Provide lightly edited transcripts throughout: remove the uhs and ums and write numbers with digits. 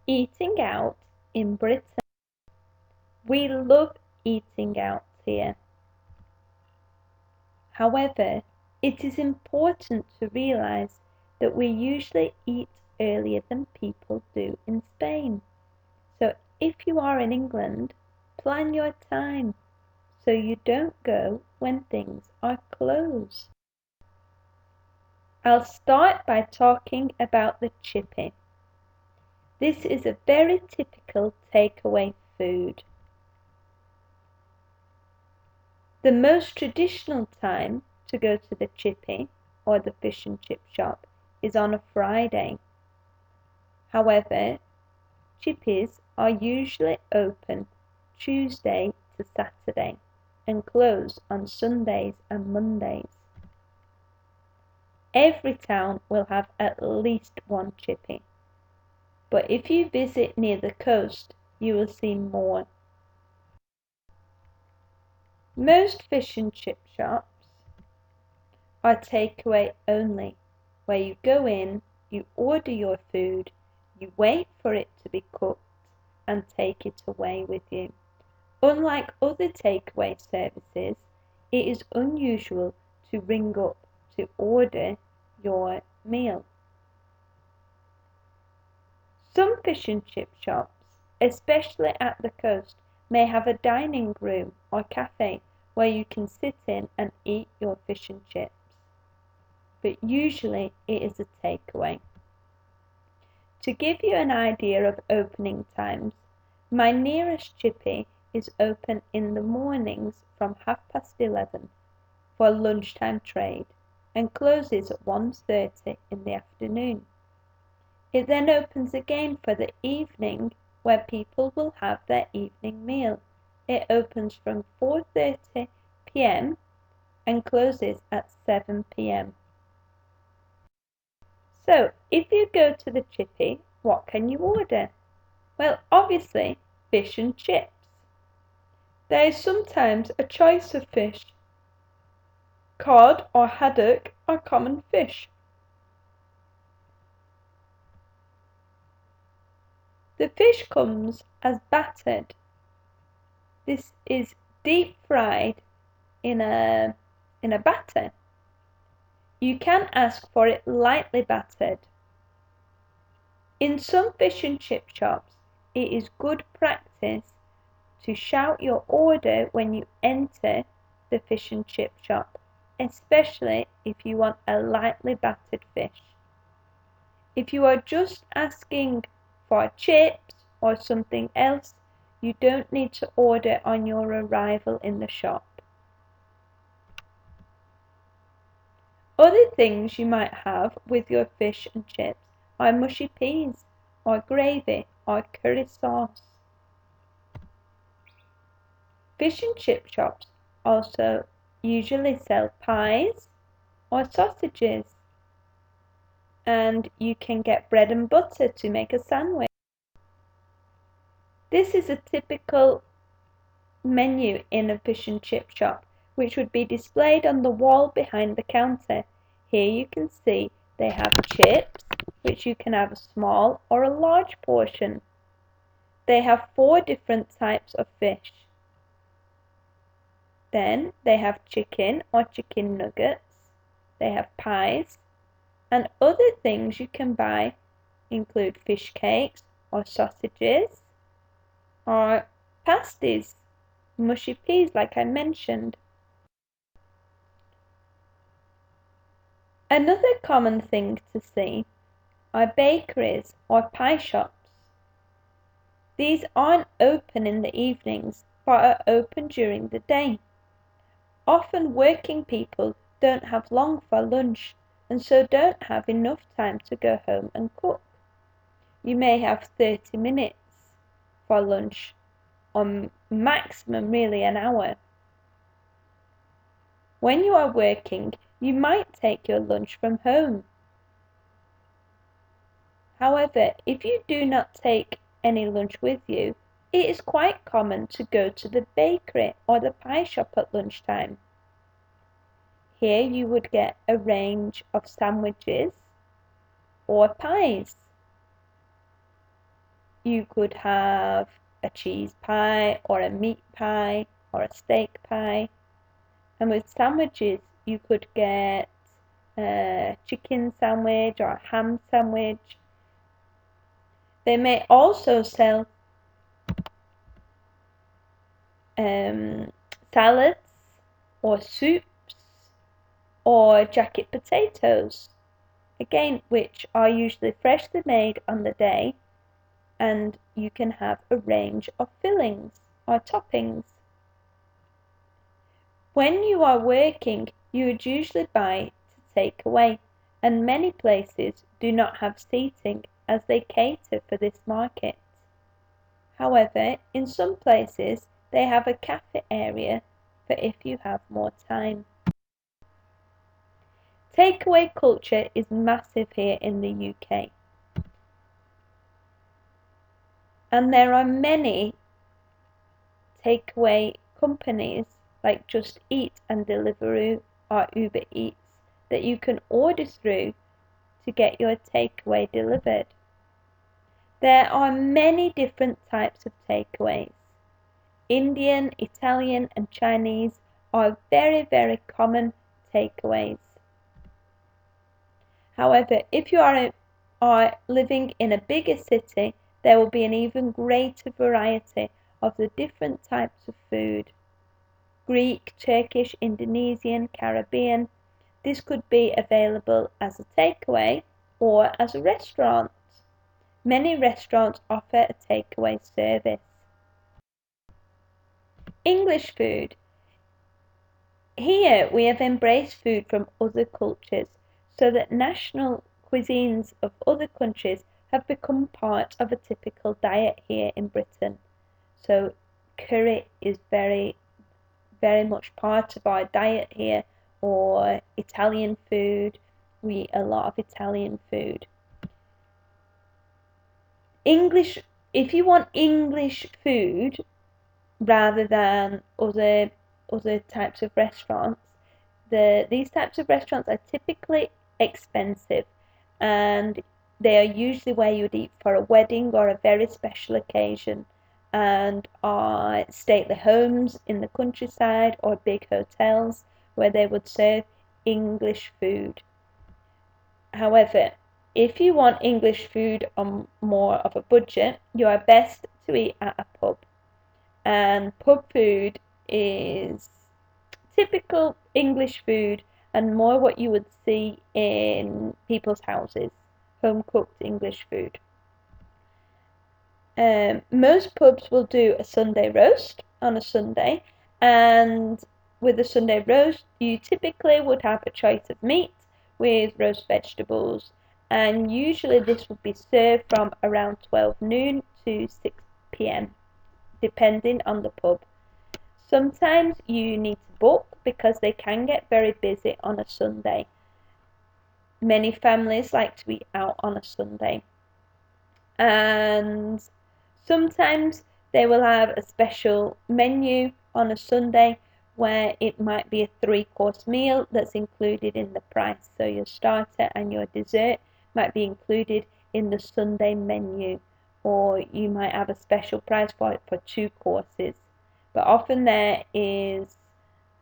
Eating out in Britain. We love eating out here. However, it is important to realise that we usually eat earlier than people do in Spain. So if you are in England, plan your time so you don't go when things are closed. I'll start by talking about the chippy. This is a very typical takeaway food. The most traditional time to go to the chippy or the fish and chip shop is on a Friday. However, chippies are usually open Tuesday to Saturday and close on Sundays and Mondays. Every town will have at least one chippy, but if you visit near the coast, you will see more. Most fish and chip shops are takeaway only, where you go in, you order your food, you wait for it to be cooked and take it away with you. Unlike other takeaway services, it is unusual to ring up to order your meal. Some fish and chip shops, especially at the coast, may have a dining room or cafe where you can sit in and eat your fish and chips, but usually it is a takeaway. To give you an idea of opening times, my nearest chippy is open in the mornings from 11:30 for lunchtime trade and closes at 1:30 in the afternoon. It then opens again for the evening where people will have their evening meal. It opens from 4:30 p.m. and closes at 7 p.m. So, if you go to the chippy, what can you order? Well, obviously, fish and chips. There is sometimes a choice of fish. Cod or haddock are common fish. The fish comes as battered. This is deep fried in a batter. You can ask for it lightly battered. In some fish and chip shops, it is good practice to shout your order when you enter the fish and chip shop, especially if you want a lightly battered fish. If you are just asking for chips or something else, you don't need to order on your arrival in the shop. Other things you might have with your fish and chips are mushy peas or gravy or curry sauce. Fish and chip shops also usually sell pies or sausages, and you can get bread and butter to make a sandwich. This is a typical menu in a fish and chip shop, which would be displayed on the wall behind the counter. Here you can see they have chips, which you can have a small or a large portion. They have 4 different types of fish. Then they have chicken or chicken nuggets. They have pies. And other things you can buy include fish cakes or sausages or pasties, mushy peas like I mentioned. Another common thing to see are bakeries or pie shops. These aren't open in the evenings but are open during the day. Often working people don't have long for lunch and so don't have enough time to go home and cook. You may have 30 minutes for lunch or maximum really an hour. When you are working, you might take your lunch from home. However, if you do not take any lunch with you, it is quite common to go to the bakery or the pie shop at lunchtime. Here you would get a range of sandwiches or pies. You could have a cheese pie or a meat pie or a steak pie. And with sandwiches, you could get a chicken sandwich or a ham sandwich. They may also sell salads or soups or jacket potatoes, again, which are usually freshly made on the day, and you can have a range of fillings or toppings. When you are working, you would usually buy to take away, and many places do not have seating as they cater for this market. However, in some places they have a cafe area for if you have more time. Takeaway culture is massive here in the UK, and there are many takeaway companies like Just Eat and Deliveroo or Uber Eats that you can order through to get your takeaway delivered. There are many different types of takeaways. Indian, Italian and Chinese are very common takeaways. However, if you are living in a bigger city, there will be an even greater variety of the different types of food. Greek, Turkish, Indonesian, Caribbean. This could be available as a takeaway or as a restaurant. Many restaurants offer a takeaway service. English food. Here we have embraced food from other cultures so that national cuisines of other countries have become part of a typical diet here in Britain. So curry is very much part of our diet here, or Italian food. We eat a lot of Italian food. If you want English food rather than other types of restaurants, these types of restaurants are typically expensive, and they are usually where you would eat for a wedding or a very special occasion, and are stately homes in the countryside or big hotels where they would serve English food. However, if you want English food on more of a budget, you are best to eat at a pub. And pub food is typical English food and more what you would see in people's houses, home cooked English food. Most pubs will do a Sunday roast on a Sunday, and with a Sunday roast you typically would have a choice of meat with roast vegetables, and usually this would be served from around 12 noon to 6 p.m. depending on the pub. Sometimes you need to book because they can get very busy on a Sunday. Many families like to eat out on a Sunday. And sometimes they will have a special menu on a Sunday where it might be a 3-course meal that's included in the price. So your starter and your dessert might be included in the Sunday menu, or you might have a special price for it for 2 courses. But often there is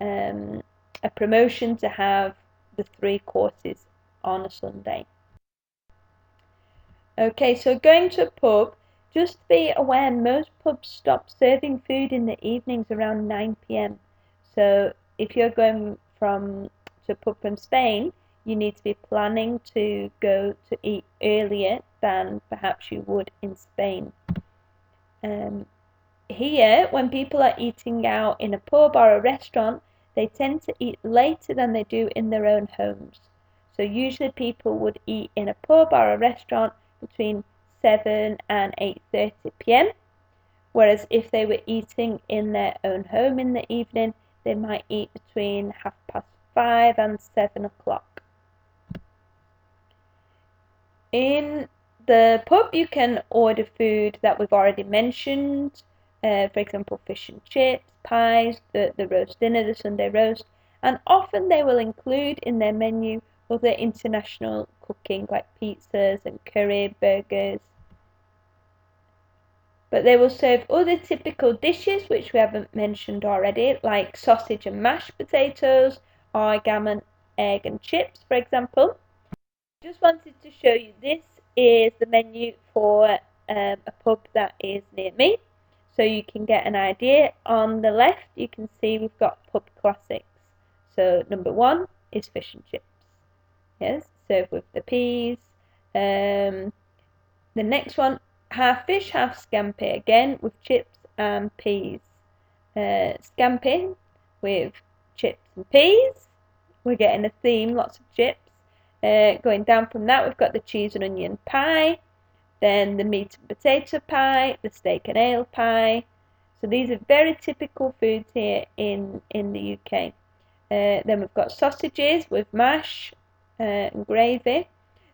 a promotion to have the 3 courses on a Sunday. Okay, so going to a pub, just be aware most pubs stop serving food in the evenings around 9 p.m. So if you're going to a pub from Spain, you need to be planning to go to eat earlier than perhaps you would in Spain. Here, when people are eating out in a pub or a restaurant, they tend to eat later than they do in their own homes. So usually people would eat in a pub or a restaurant between 7 and 8:30 p.m. Whereas if they were eating in their own home in the evening, they might eat between 5:30 and 7 o'clock. In the pub, you can order food that we've already mentioned, for example, fish and chips, pies, the roast dinner, the Sunday roast, and often they will include in their menu other international cooking like pizzas and curry, burgers. But they will serve other typical dishes which we haven't mentioned already, like sausage and mashed potatoes, or gammon, egg and chips, for example. Just wanted to show you, this is the menu for a pub that is near me, so you can get an idea. On the left you can see we've got pub classics. So number one is fish and chips, yes, served with the peas. The next one, half fish, half scampi, again with chips and peas. Scampi with chips and peas. We're getting a theme, lots of chips. Going down from that, we've got the cheese and onion pie, then the meat and potato pie, the steak and ale pie. So these are very typical foods here in the UK. Then we've got sausages with mash and gravy.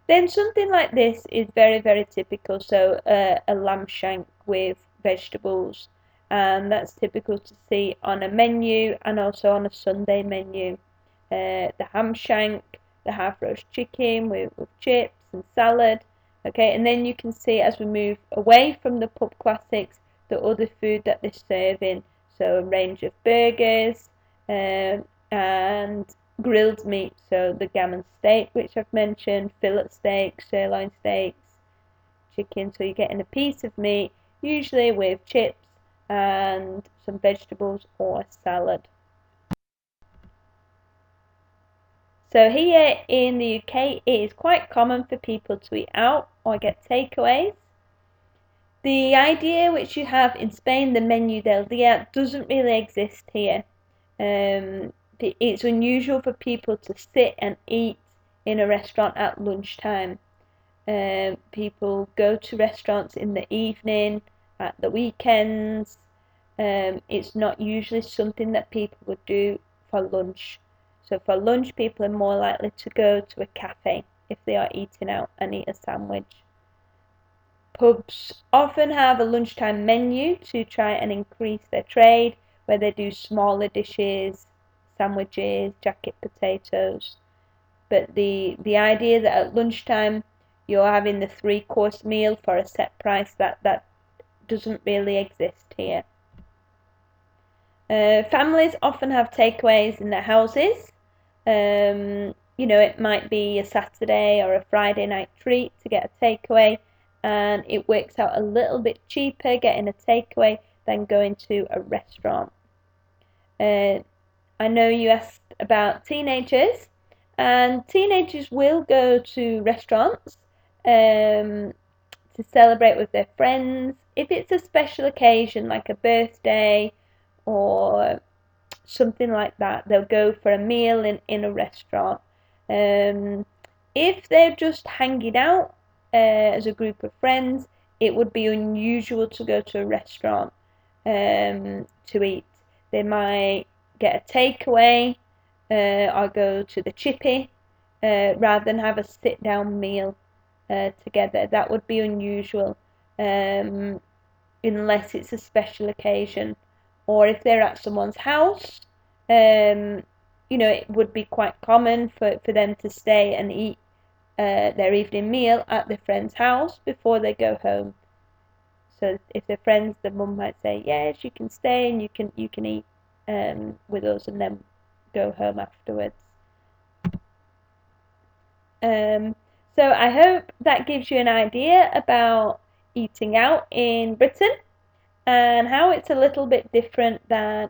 Then something like this is very, very typical. So a lamb shank with vegetables, and that's typical to see on a menu and also on a Sunday menu. The ham shank, the half roast chicken with chips and salad. Okay, and then you can see as we move away from the pub classics, the other food that they're serving. So a range of burgers and grilled meat, so the gammon steak, which I've mentioned, fillet steaks, sirloin steaks, chicken. So you're getting a piece of meat, usually with chips and some vegetables or salad. So here in the UK, it is quite common for people to eat out or get takeaways. The idea which you have in Spain, the menú del día, doesn't really exist here. It's unusual for people to sit and eat in a restaurant at lunchtime. People go to restaurants in the evening, at the weekends. It's not usually something that people would do for lunch. So for lunch, people are more likely to go to a cafe if they are eating out and eat a sandwich. Pubs often have a lunchtime menu to try and increase their trade, where they do smaller dishes, sandwiches, jacket potatoes. But the idea that at lunchtime you're having the 3-course meal for a set price, that doesn't really exist here. Families often have takeaways in their houses. It might be a Saturday or a Friday night treat to get a takeaway, and it works out a little bit cheaper getting a takeaway than going to a restaurant. I know you asked about teenagers, and teenagers will go to restaurants to celebrate with their friends. If it's a special occasion like a birthday or something like that, they'll go for a meal in a restaurant. If they're just hanging out as a group of friends, it would be unusual to go to a restaurant to eat. They might get a takeaway or go to the chippy rather than have a sit down meal together. That would be unusual unless it's a special occasion, or if they're at someone's house. It would be quite common for them to stay and eat their evening meal at their friend's house before they go home. So if they're friends, the mum might say, yes, you can stay and you can eat with us and then go home afterwards. So I hope that gives you an idea about eating out in Britain and how it's a little bit different than